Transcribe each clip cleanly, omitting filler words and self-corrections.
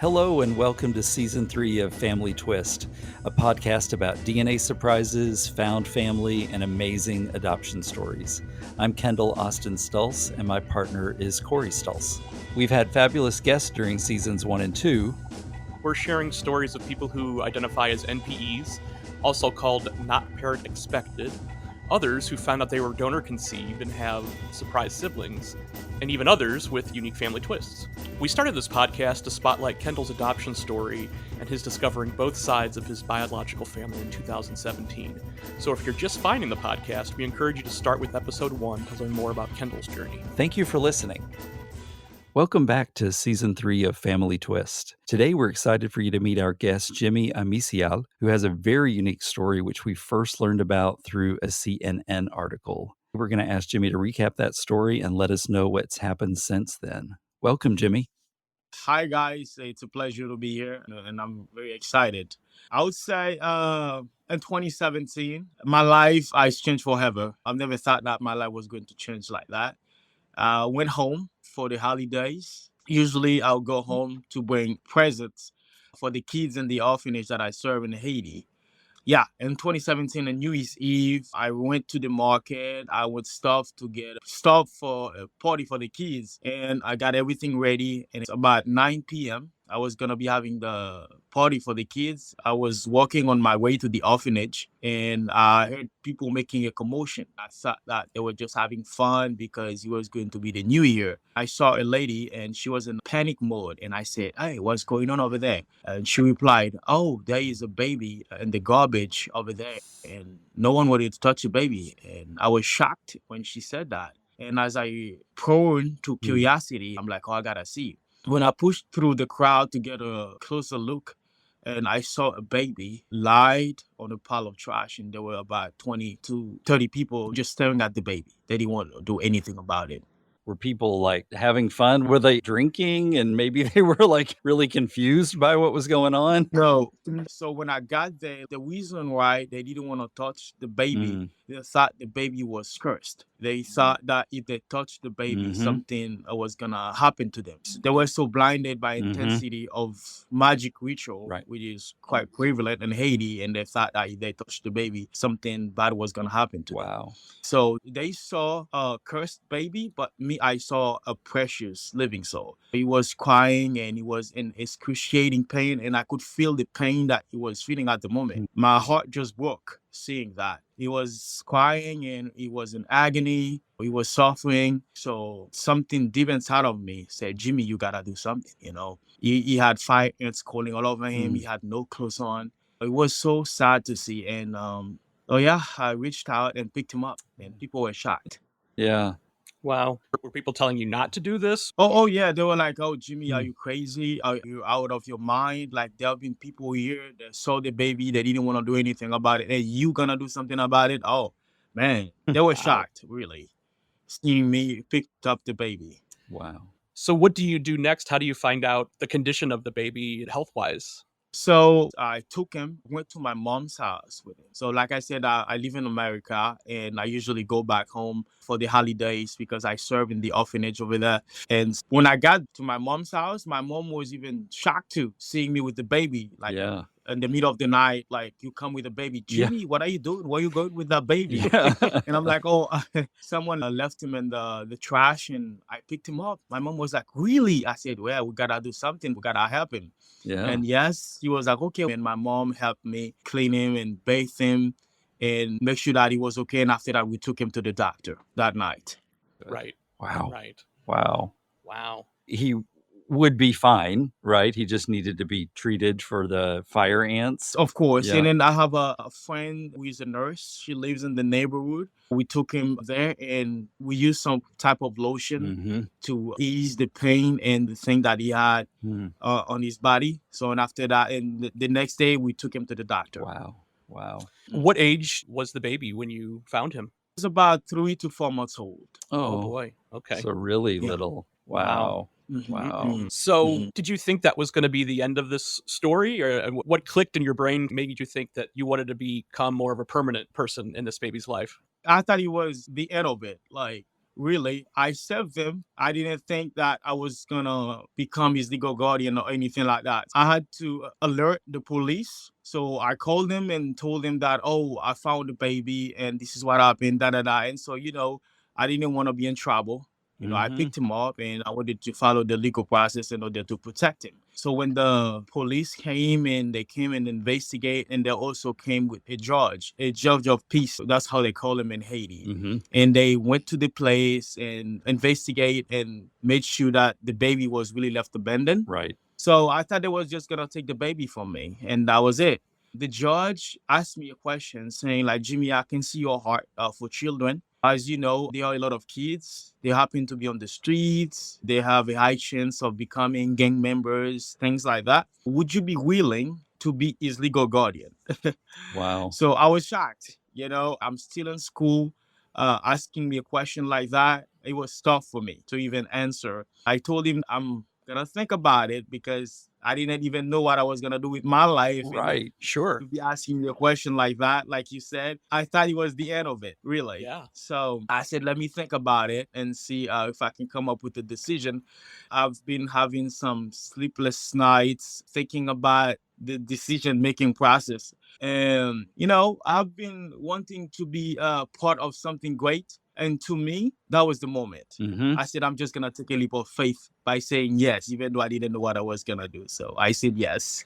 Hello and welcome to Season 3 of Family Twist, a podcast about DNA surprises, found family, and amazing adoption stories. I'm Kendall Austin Stulse, and my partner is Corey Stulse. We've had fabulous guests during Seasons 1 and 2. We're sharing stories of people who identify as NPEs, also called not parent expected, others who found out they were donor conceived and have surprise siblings, and even others with unique family twists. We started this podcast to spotlight Kendall's adoption story and his discovering both sides of his biological family in 2017. So if you're just finding the podcast, we encourage you to start with episode 1 to learn more about Kendall's journey. Thank you for listening. Welcome back to Season 3 of Family Twist. Today we're excited for you to meet our guest, Jimmy Amisial, who has a very unique story which we first learned about through a CNN article. We're going to ask Jimmy to recap that story and let us know what's happened since then. Welcome, Jimmy. Hi, guys. It's a pleasure to be here, and I'm very excited. I would say in 2017, my life has changed forever. I've never thought that my life was going to change like that. I went home for the holidays. Usually, I'll go home to bring presents for the kids in the orphanage that I serve in Haiti. Yeah, in 2017, on New Year's Eve, I went to the market. I would stuff to get stuff for a party for the kids, and I got everything ready. And it's about 9 p.m. I was gonna be having the party for the kids. I was walking on my way to the orphanage, and I heard people making a commotion. I thought that they were just having fun because it was going to be the new year. I saw a lady, and she was in panic mode, and I said, "Hey, what's going on over there?" And she replied, "Oh, there is a baby in the garbage over there, and no one wanted to touch the baby." And I was shocked when she said that. And as I prone to curiosity, I'm like, "Oh, I gotta see." When I pushed through the crowd to get a closer look, and I saw a baby lied on a pile of trash, and there were about 20 to 30 people just staring at the baby. They didn't want to do anything about it. Were people like having fun? Were they drinking and maybe they were like really confused by what was going on? No. So when I got there, the reason why they didn't want to touch the baby, they thought the baby was cursed. They thought that if they touched the baby, something was gonna happen to them. They were so blinded by intensity of magic ritual, Right. which is quite prevalent in Haiti, and they thought that if they touched the baby, something bad was gonna happen to them. Wow. So they saw a cursed baby, but me, I saw a precious living soul. He was crying and he was in excruciating pain, and I could feel the pain that he was feeling at the moment. My heart just broke seeing that. He was crying and he was in agony. He was suffering. So something deep inside of me said, "Jimmy, you gotta do something." He had fire ants crawling all over him. He had no clothes on. It was so sad to see. And I reached out and picked him up, and people were shocked. Yeah. Wow. Were people telling you not to do this? Oh yeah, they were like, "Oh, Jimmy, are you crazy? Are you out of your mind?" Like, there have been people here that saw the baby, they didn't want to do anything about it. Hey, you gonna do something about it? Oh man, they were shocked, really, seeing me picked up the baby. Wow. So what do you do next? How do you find out the condition of the baby health-wise? So I took him, went to my mom's house with him. So like I said, I live in America, and I usually go back home for the holidays because I serve in the orphanage over there. And when I got to my mom's house, my mom was even shocked too, seeing me with the baby. Like, Yeah. in the middle of the night, like, "You come with a baby, Yeah. Jimmy, what are you doing? Where are you going with that baby?" Yeah. And I'm like, "Oh, someone left him in the trash, and I picked him up." My mom was like, "Really?" I said, "Well, we gotta do something. We gotta help him." Yeah. And yes, he was like, "Okay." And my mom helped me clean him and bathe him and make sure that he was okay. And after that, we took him to the doctor that night. Right. Wow. Right. Wow. Wow. He would be fine, right? He just needed to be treated for the fire ants. Of course. Yeah. And then I have a friend who is a nurse. She lives in the neighborhood. We took him there, and we used some type of lotion to ease the pain and the thing that he had on his body. So, and after that, and the next day, we took him to the doctor. Wow. Wow. What age was the baby when you found him? He was about 3 to 4 months old. Oh boy. Okay. So really Yeah. little. Wow. Wow. So did you think that was going to be the end of this story, or what clicked in your brain made you think that you wanted to become more of a permanent person in this baby's life? I thought it was the end of it. Like, Really, I saved him. I didn't think that I was gonna become his legal guardian or anything like that. I had to alert the police. So I called him and told him that, oh, I found the baby and this is what happened, da da da. And so, I didn't want to be in trouble. I Mhm. picked him up and I wanted to follow the legal process in order to protect him. So when the police came and they came and investigate, and they also came with a judge of peace. That's how they call him in Haiti. Mhm. And they went to the place and investigate and made sure that the baby was really left abandoned. Right. So I thought they was just gonna take the baby from me, and that was it. The judge asked me a question saying, like, Jimmy, I can see your heart for children. As you know, there are a lot of kids. They happen to be on the streets. They have a high chance of becoming gang members, things like that. Would you be willing to be his legal guardian? Wow. So I was shocked. I'm still in school. Asking me a question like that, it was tough for me to even answer. I told him I'm gonna think about it because I didn't even know what I was gonna do with my life, and then Right. Sure. to be asking me a question like that, like you said, I thought it was the end of it, really. Yeah. So I said, let me think about it and see if I can come up with a decision. I've been having some sleepless nights thinking about the decision making process. And, I've been wanting to be part of something great. And to me, that was the moment. Mhm. I said, I'm just going to take a leap of faith by saying yes, even though I didn't know what I was going to do. So I said yes.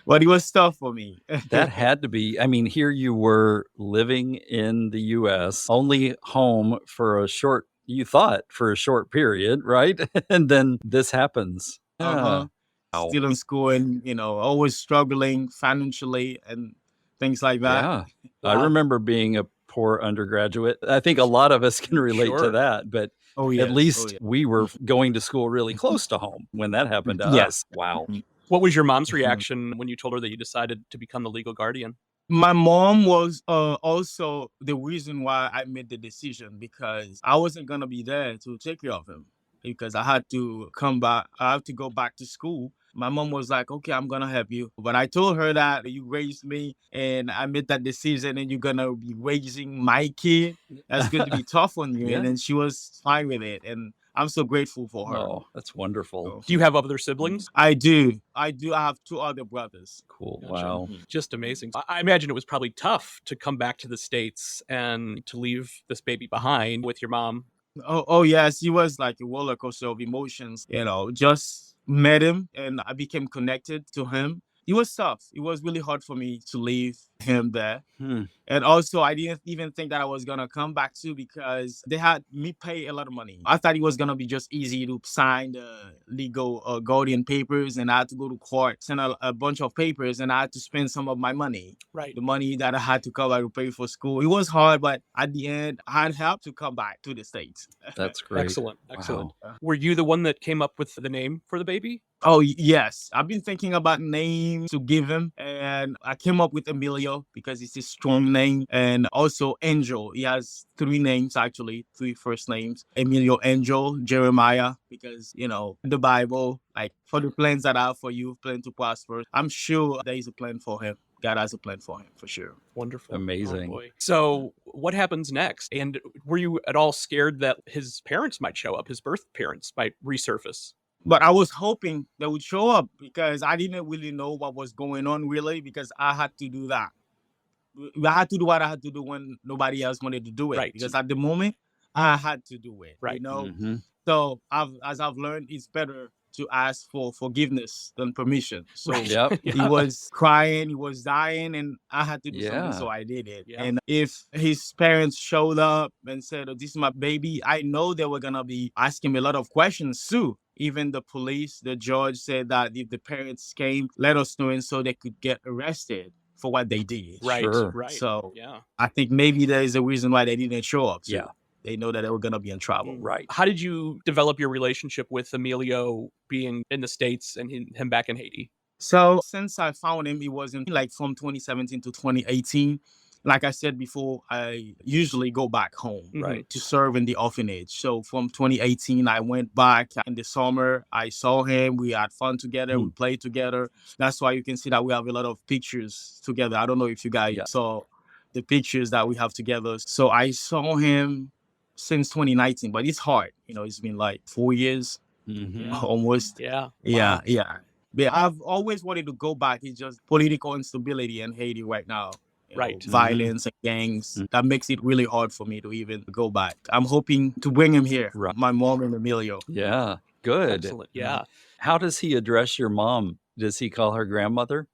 But it was tough for me. That had to be, I mean, here you were living in the US, only home for a short, you thought, for a short period, right? And then this happens. Uh Yeah. huh. Wow. Still in school and, always struggling financially and things like that. Yeah. I Wow. remember being a poor undergraduate. I think a lot of us can relate to Sure. that, but Oh, at yes. Oh, least yeah. we were going to school really close to home when that happened to Yeah. us. Wow. What was your mom's Mhm. reaction when you told her that you decided to become the legal guardian? My mom was also the reason why I made the decision because I wasn't gonna be there to take care of him because I had to come back. I have to go back to school. My mom was like, "Okay, I'm gonna help you," but I told her that you raised me and I made that decision, and you're gonna be raising my kid. That's going to be tough on you, and Yeah. then she was fine with it, and I'm so grateful for her. Oh, that's wonderful. So, Do you have other siblings? I do. I do. I have two other brothers. Cool. Gotcha. Wow. Just amazing. I imagine it was probably tough to come back to the States and to leave this baby behind with your mom. Oh yes, he was like a roller coaster of emotions. Just met him and I became connected to him. It was tough. It was really hard for me to leave him there. Hmm. And also, I didn't even think that I was gonna come back to because they had me pay a lot of money. I thought it was gonna be just easy to sign the legal guardian papers, and I had to go to court, send a bunch of papers, and I had to spend some of my money, Right. the money that I had to cover to pay for school. It was hard, but at the end, I had help to come back to the States. That's great. Excellent. Excellent. Wow. Were you the one that came up with the name for the baby? Oh yes, I've been thinking about names to give him, and I came up with Emilio because it's a strong name, and also Angel. He has three names actually, three first names: Emilio, Angel, Jeremiah. Because in the Bible, like for the plans that I have for you, plan to prosper. I'm sure there is a plan for him. God has a plan for him for sure. Wonderful. Amazing. Oh, boy. So, what happens next? And were you at all scared that his parents might show up, his birth parents might resurface? But I was hoping they would show up because I didn't really know what was going on really because I had to do that. I had to do what I had to do when nobody else wanted to do it. Right. Because at the moment, I had to do it. Right. Mhm. So as I've learned, it's better to ask for forgiveness than permission. So Right. Yep. he was crying, he was dying, and I had to do something, Yeah. so I did it. Yeah. And if his parents showed up and said, "Oh, this is my baby," I know they were gonna be asking me a lot of questions too. Even the police, the judge said that if the parents came, let us know, and so they could get arrested for what they did. Right. Sure. Right. So Yeah. I think maybe there is a reason why they didn't show up. Too. Yeah. They know that they were gonna be in trouble. Right. How did you develop your relationship with Emilio being in the States and him back in Haiti? So since I found him, it wasn't like from 2017 to 2018. Like I said before, I usually go back home, Right. to serve in the orphanage. So from 2018, I went back in the summer. I saw him. We had fun together. We played together. That's why you can see that we have a lot of pictures together. I don't know if you guys Yeah. saw the pictures that we have together. So I saw him since 2019, but it's hard. It's been like 4 years Yeah. almost. Yeah. Yeah, Wow. yeah. But I've always wanted to go back. It's just political instability in Haiti right now. Right. Violence and gangs. That makes it really hard for me to even go back. I'm hoping to bring him here. Right. My mom and Emilio. Yeah. Good. Excellent. Yeah. How does he address your mom? Does he call her grandmother?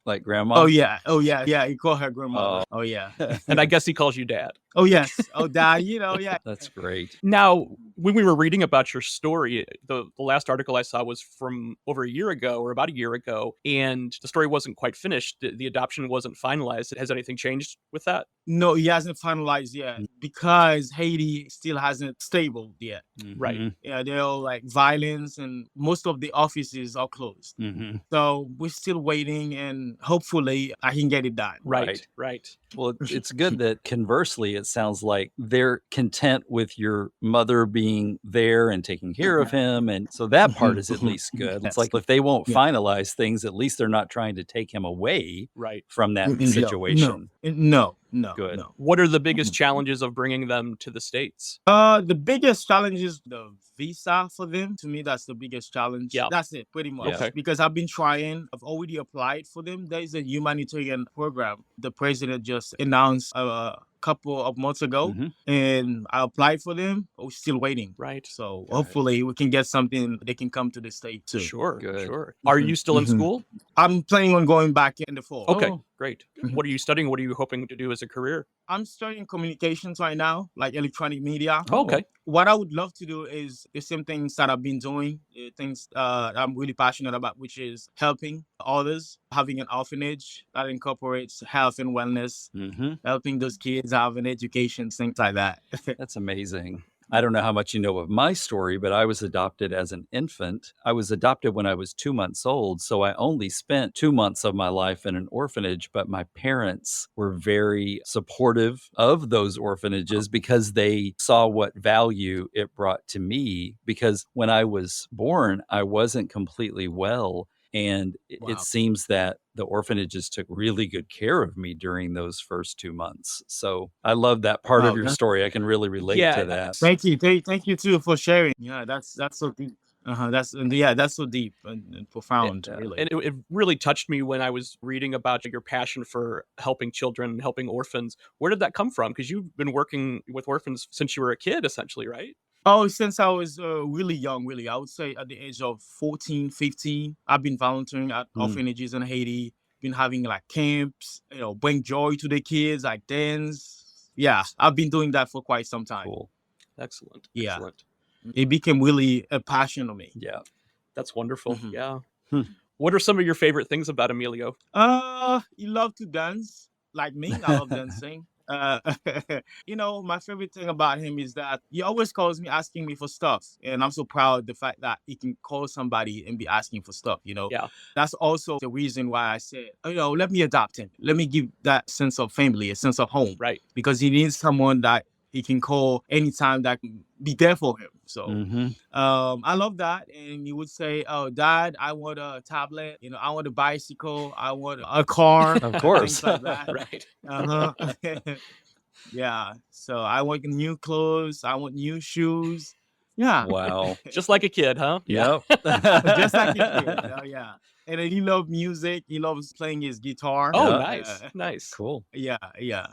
Like Oh grandma? yeah. Oh yeah. Yeah. He called her grandmother. Oh yeah. And I guess he calls you dad. Oh yes. Oh dad. Yeah. That's great. Now, when we were reading about your story, the last article I saw was from over a year ago or about a year ago, and the story wasn't quite finished. The adoption wasn't finalized. Has anything changed with that? No, he hasn't finalized yet because Haiti still hasn't stable yet. Right. Mhm. Yeah, they're all like violence and most of the offices are closed. Mhm. So we're still waiting and hopefully I can get it done. Right. Right. Well, it's good that conversely, it sounds like they're content with your mother being there and taking care of him. And so that part is at least good. It's Yes. like if they won't Yeah. finalize things, at least they're not trying to take him away Right. from that situation. No. Good. No. What are the biggest challenges of bringing them to the States? The biggest challenge is the visa for them. To me, that's the biggest challenge. Yeah. That's it, pretty much. Okay. Because I've been trying. I've already applied for them. There is a humanitarian program. The president just announced a couple of months ago, Mhm. and I applied for them. We're still waiting. Right. So Got it. hopefully we can get something. They can come to the state too. Sure. Good. Sure. Are you still in Mhm. school? I'm planning on going back in the fall. Okay. Oh. Great. Mhm. What are you studying? What are you hoping to do as a career? I'm studying communications right now, like electronic media. Okay. What I would love to do is the same things that I've been doing, things I'm really passionate about, which is helping others, having an orphanage that incorporates health and wellness, Mhm. helping those kids have an education, things like that. That's amazing. I don't know how much you know of my story, but I was adopted as an infant. I was adopted when I was 2 months old. So I only spent 2 months of my life in an orphanage, but my parents were very supportive of those orphanages because they saw what value it brought to me. Because when I was born, I wasn't completely well. And it Wow. seems that the orphanages took really good care of me during those first 2 months. So I love that part Wow, of your that's- story. I can really relate Yeah, to that. Thank you. Thank you too for sharing. Yeah, that's so deep. That's so deep and profound, Yeah. really. And it really touched me when I was reading about your passion for helping children, helping orphans. Where did that come from? Because you've been working with orphans since you were a kid, essentially, right? Oh, since I was really young, really, I would say at the age of 14, 15, I've been volunteering at Mm. orphanages in Haiti, been having like camps, bring joy to the kids, like dance. Yeah, I've been doing that for quite some time. Cool. Excellent. Yeah. Excellent. It became really a passion to me. Yeah. That's wonderful. Mhm. Yeah. Hmm. What are some of your favorite things about Emilio? He loved to dance, like me. I love dancing. My favorite thing about him is that he always calls me asking me for stuff. And I'm so proud of the fact that he can call somebody and be asking for stuff, Yeah. That's also the reason why I said, let me adopt him. Let me give that sense of family, a sense of home. Right. Because he needs someone that he can call anytime that can be there for him. So Mhm. I love that. And he would say, "Oh, Dad, I want a tablet. I want a bicycle. I want a car." Of course. Things like that. Right. Uh-huh. Yeah. So I want new clothes. I want new shoes. Yeah. Wow. Just like a kid, huh? Yep. Just like a kid. Oh, yeah. And then he loves music. He loves playing his guitar. Oh, Yeah. nice. Nice. Cool. Yeah. Yeah.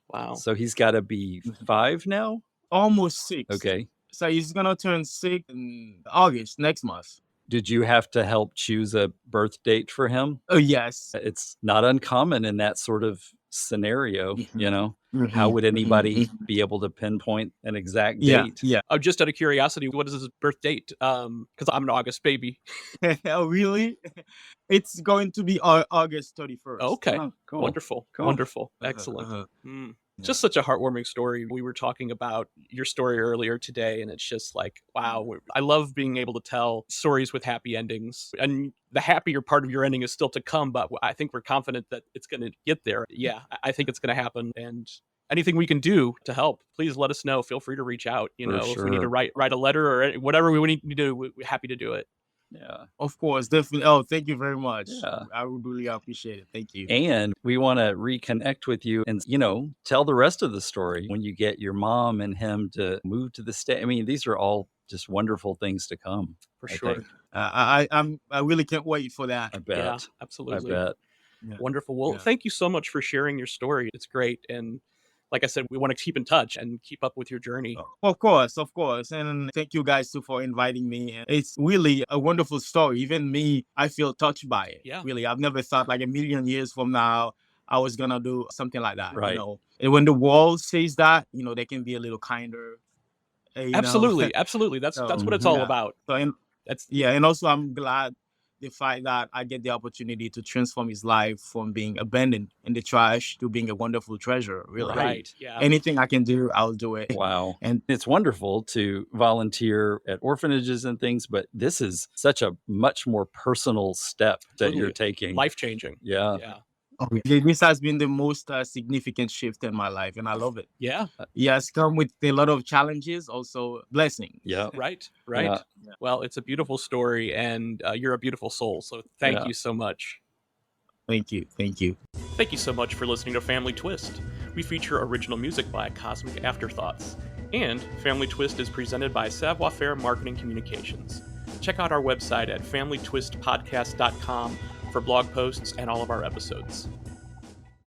Wow. So he's got to be 5 now? Almost 6. Okay. So he's gonna turn 6 in August next month. Did you have to help choose a birth date for him? Oh yes. It's not uncommon in that sort of scenario, Mhm. How would anybody Mhm. be able to pinpoint an exact Yeah. date? Yeah. Just out of curiosity, what is his birth date? Because I'm an August baby. Oh really? It's going to be August 31st. Okay. Oh, cool. Wonderful. Cool. Wonderful. Uh-huh, Excellent. uh-huh. Mm. Yeah. Just such a heartwarming story. We were talking about your story earlier today, and it's just like, wow. I love being able to tell stories with happy endings. And the happier part of your ending is still to come, but I think we're confident that it's going to get there. Yeah, I think it's going to happen. And anything we can do to help, please let us know. Feel free to reach out. For If we need to sure. write a letter or whatever we need to do, we're happy to do it. Yeah. Of course, definitely. Oh, thank you very much. Yeah. I would really appreciate it. Thank you. And we want to reconnect with you and, tell the rest of the story when you get your mom and him to move to the state. I mean, these are all just wonderful things to come, For I sure. think. I really can't wait for that. I Yeah, bet. I absolutely. bet. Yeah. Wonderful. Well, Yeah. thank you so much for sharing your story. It's great. And like I said, we want to keep in touch and keep up with your journey. Of course, of course. And thank you guys too for inviting me. And it's really a wonderful story. Even me, I feel touched by it. Yeah. Really. I've never thought like a million years from now I was gonna do something like that. Right. And when the world says that, they can be a little kinder. Absolutely. Absolutely. That's So, what it's all yeah. about. So and That's yeah, and also I'm glad the fact that I get the opportunity to transform his life from being abandoned in the trash to being a wonderful treasure. Really. right. Yeah. Anything I can do, I'll do it. Wow. And It's wonderful to volunteer at orphanages and things, but this is such a much more personal step that you're Totally. taking. Life changing. Yeah. Yeah. this has been the most significant shift in my life, and I love it. Yeah. Yes, come with a lot of challenges, also blessings. Yeah. Right. Right. Yeah. Well, it's a beautiful story, and you're a beautiful soul. So thank Yeah. you so much. Thank you. Thank you. Thank you so much for listening to Family Twist. We feature original music by Cosmic Afterthoughts. And Family Twist is presented by Savoir Faire Marketing Communications. Check out our website at familytwistpodcast.com for blog posts and all of our episodes.